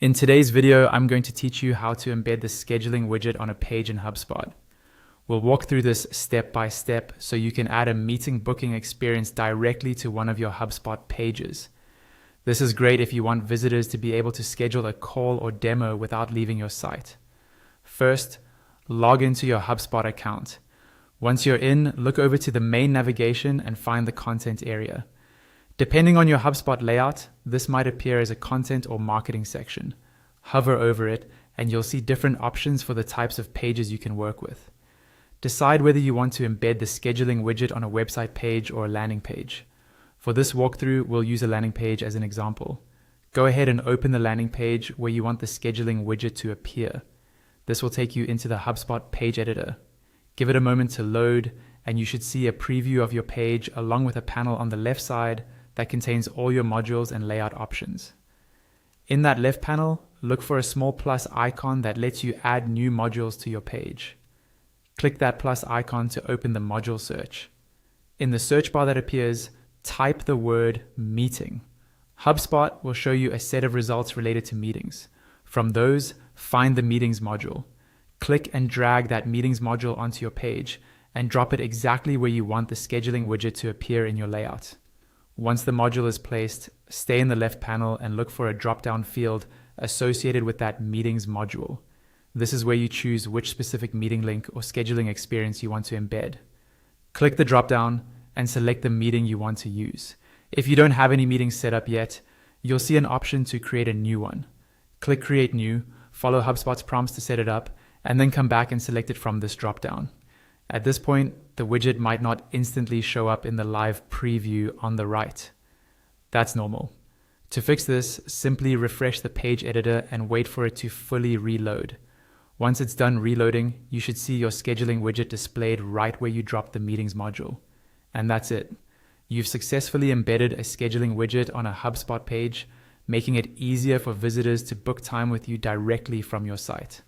In today's video, I'm going to teach you how to embed the scheduling widget on a page in HubSpot. We'll walk through this step by step so you can add a meeting booking experience directly to one of your HubSpot pages. This is great if you want visitors to be able to schedule a call or demo without leaving your site. First, log into your HubSpot account. Once you're in, look over to the main navigation and find the content area. Depending on your HubSpot layout, this might appear as a content or marketing section. Hover over it and you'll see different options for the types of pages you can work with. Decide whether you want to embed the scheduling widget on a website page or a landing page. For this walkthrough, we'll use a landing page as an example. Go ahead and open the landing page where you want the scheduling widget to appear. This will take you into the HubSpot page editor. Give it a moment to load and you should see a preview of your page along with a panel on the left side that contains all your modules and layout options. In that left panel, look for a small plus icon that lets you add new modules to your page. Click that plus icon to open the module search. In the search bar that appears, type the word meeting. HubSpot will show you a set of results related to meetings. From those, find the meetings module. Click and drag that meetings module onto your page and drop it exactly where you want the scheduling widget to appear in your layout. Once the module is placed, stay in the left panel and look for a drop-down field associated with that meetings module. This is where you choose which specific meeting link or scheduling experience you want to embed. Click the drop-down and select the meeting you want to use. If you don't have any meetings set up yet, you'll see an option to create a new one. Click Create New, follow HubSpot's prompts to set it up, and then come back and select it from this drop-down. At this point, the widget might not instantly show up in the live preview on the right. That's normal. To fix this, simply refresh the page editor and wait for it to fully reload. Once it's done reloading, you should see your scheduling widget displayed right where you dropped the meetings module. And that's it. You've successfully embedded a scheduling widget on a HubSpot page, making it easier for visitors to book time with you directly from your site.